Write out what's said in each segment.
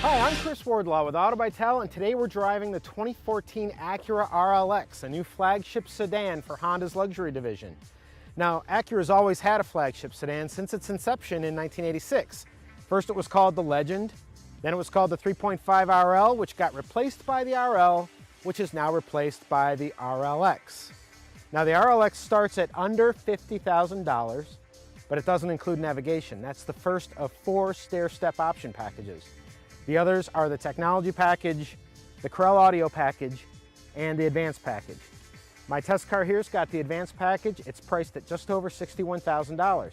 Hi, I'm Chris Wardlaw with Auto by Tel, and today we're driving the 2014 Acura RLX, a new flagship sedan for Honda's luxury division. Now, Acura's always had a flagship sedan since its inception in 1986. First it was called the Legend, then it was called the 3.5 RL, which got replaced by the RL, which is now replaced by the RLX. Now the RLX starts at under $50,000, but it doesn't include navigation. That's the first of 4 stair-step option packages. The others are the technology package, the Corel audio package, and the advanced package. My test car here's got the advanced package. It's priced at just over $61,000.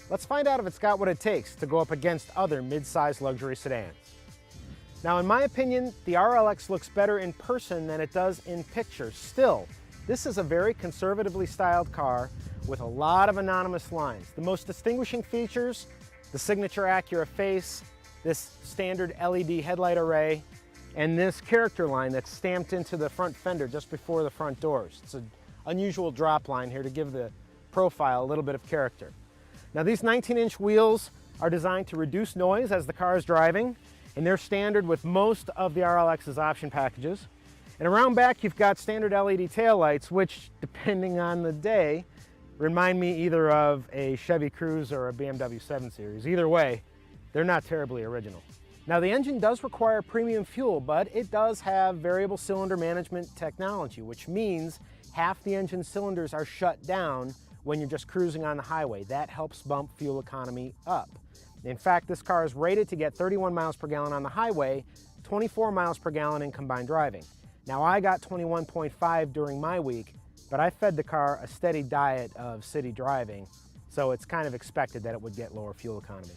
Let's find out if it's got what it takes to go up against other mid-size luxury sedans. Now, in my opinion, the RLX looks better in person than it does in picture. Still, this is a very conservatively styled car with a lot of anonymous lines. The most distinguishing features, the signature Acura face, this standard LED headlight array, and this character line that's stamped into the front fender just before the front doors. It's an unusual drop line here to give the profile a little bit of character. Now these 19-inch wheels are designed to reduce noise as the car is driving, and they're standard with most of the RLX's option packages. And around back you've got standard LED taillights, which, depending on the day, remind me either of a Chevy Cruze or a BMW 7 Series. Either way, they're not terribly original. Now the engine does require premium fuel, but it does have variable cylinder management technology, which means half the engine cylinders are shut down when you're just cruising on the highway. That helps bump fuel economy up. In fact, this car is rated to get 31 miles per gallon on the highway, 24 miles per gallon in combined driving. Now I got 21.5 during my week, but I fed the car a steady diet of city driving, so it's kind of expected that it would get lower fuel economy.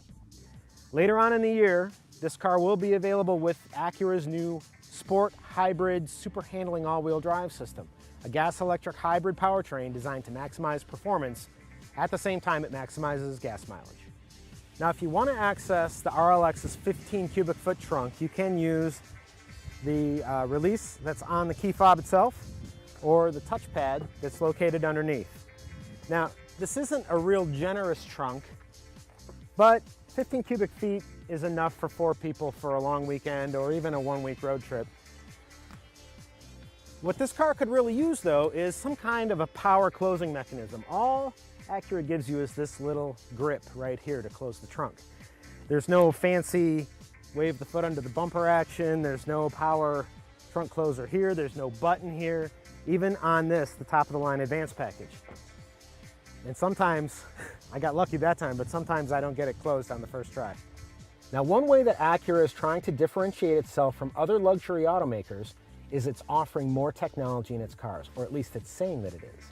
Later on in the year, this car will be available with Acura's new Sport Hybrid Super Handling all-wheel drive system, a gas-electric hybrid powertrain designed to maximize performance. At the same time, it maximizes gas mileage. Now, if you want to access the RLX's 15 cubic foot trunk, you can use the release that's on the key fob itself or the touchpad that's located underneath. Now, this isn't a real generous trunk, but 15 cubic feet is enough for 4 people for a long weekend or even a 1-week road trip. What this car could really use, though, is some kind of a power closing mechanism. All Acura gives you is this little grip right here to close the trunk. There's no fancy wave the foot under the bumper action. There's no power trunk closer here. There's no button here, even on this, the top of the line advanced package. And sometimes, I got lucky that time, but sometimes I don't get it closed on the first try. Now, one way that Acura is trying to differentiate itself from other luxury automakers is it's offering more technology in its cars, or at least it's saying that it is.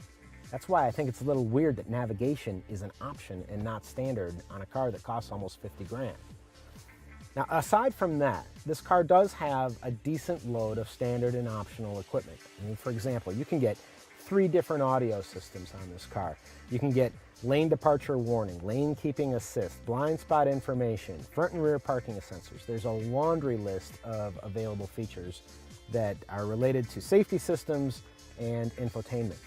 That's why I think it's a little weird that navigation is an option and not standard on a car that costs almost 50 grand. Now, aside from that, this car does have a decent load of standard and optional equipment. I mean, for example, you can get 3 different audio systems on this car. You can get lane departure warning, lane keeping assist, blind spot information, front and rear parking sensors. There's a laundry list of available features that are related to safety systems and infotainment.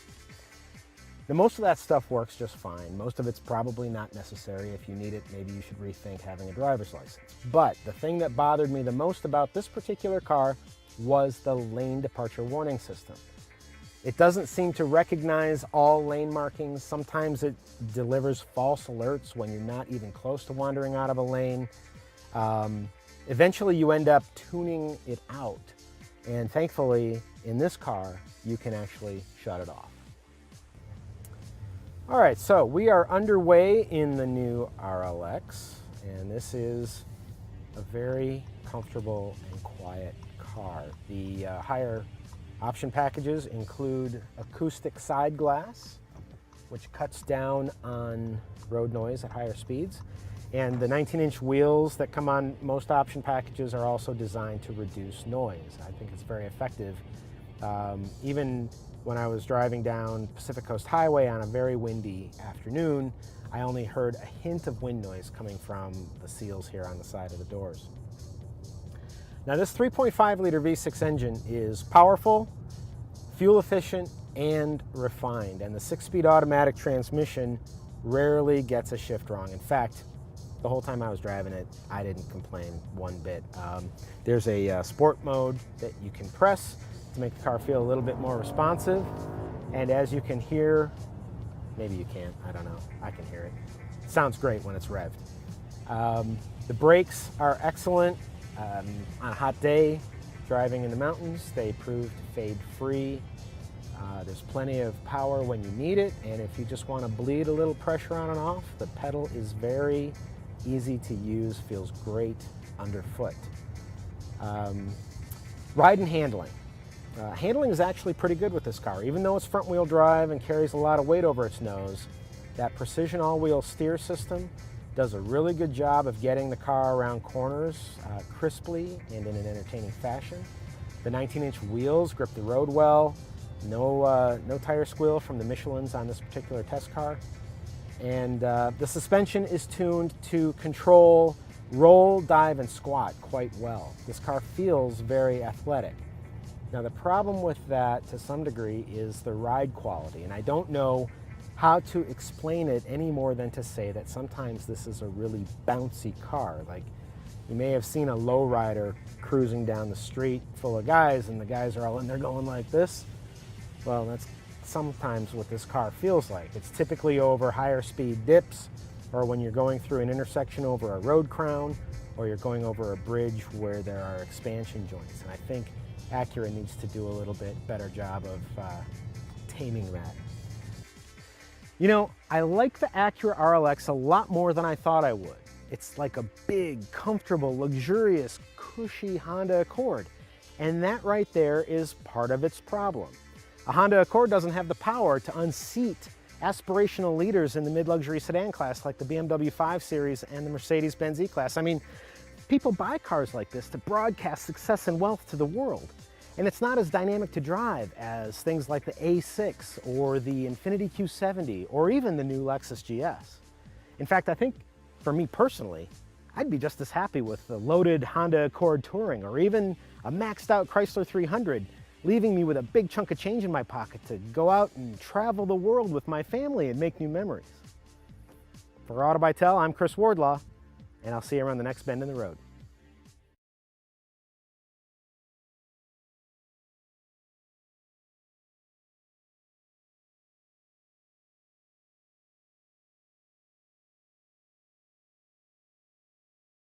Now, most of that stuff works just fine. Most of it's probably not necessary. If you need it, maybe you should rethink having a driver's license. But the thing that bothered me the most about this particular car was the lane departure warning system. It doesn't seem to recognize all lane markings. Sometimes it delivers false alerts when you're not even close to wandering out of a lane. Eventually you end up tuning it out. And thankfully, in this car, you can actually shut it off. All right, so we are underway in the new RLX, and this is a very comfortable and quiet car. The higher option packages include acoustic side glass, which cuts down on road noise at higher speeds. And the 19-inch wheels that come on most option packages are also designed to reduce noise. I think it's very effective. Even when I was driving down Pacific Coast Highway on a very windy afternoon, I only heard a hint of wind noise coming from the seals here on the side of the doors. Now, this 3.5-liter V6 engine is powerful, fuel efficient, and refined. And the 6-speed automatic transmission rarely gets a shift wrong. In fact, the whole time I was driving it, I didn't complain one bit. There's a sport mode that you can press to make the car feel a little bit more responsive. And as you can hear, maybe you can't, I don't know, I can hear it. It sounds great when it's revved. The brakes are excellent. On a hot day, driving in the mountains, they prove to fade free. There's plenty of power when you need it, and if you just want to bleed a little pressure on and off, the pedal is very easy to use, feels great underfoot. Ride and handling. Handling is actually pretty good with this car. Even though it's front-wheel drive and carries a lot of weight over its nose, that precision all-wheel steer system does a really good job of getting the car around corners crisply and in an entertaining fashion. The 19-inch wheels grip the road well. No tire squeal from the Michelins on this particular test car. And the suspension is tuned to control roll, dive, and squat quite well. This car feels very athletic. Now the problem with that to some degree is the ride quality, and I don't know how to explain it any more than to say that sometimes this is a really bouncy car. Like, you may have seen a lowrider cruising down the street full of guys, and the guys are all in there going like this. Well, that's sometimes what this car feels like. It's typically over higher speed dips, or when you're going through an intersection over a road crown, or you're going over a bridge where there are expansion joints. And I think Acura needs to do a little bit better job of taming that. You know, I like the Acura RLX a lot more than I thought I would. It's like a big, comfortable, luxurious, cushy Honda Accord. And that right there is part of its problem. A Honda Accord doesn't have the power to unseat aspirational leaders in the mid-luxury sedan class like the BMW 5 Series and the Mercedes-Benz E-Class. I mean, people buy cars like this to broadcast success and wealth to the world. And it's not as dynamic to drive as things like the A6 or the Infiniti Q70 or even the new Lexus GS. In fact, I think for me personally, I'd be just as happy with the loaded Honda Accord Touring or even a maxed out Chrysler 300, leaving me with a big chunk of change in my pocket to go out and travel the world with my family and make new memories. For Auto by Tel, I'm Chris Wardlaw, and I'll see you around the next bend in the road.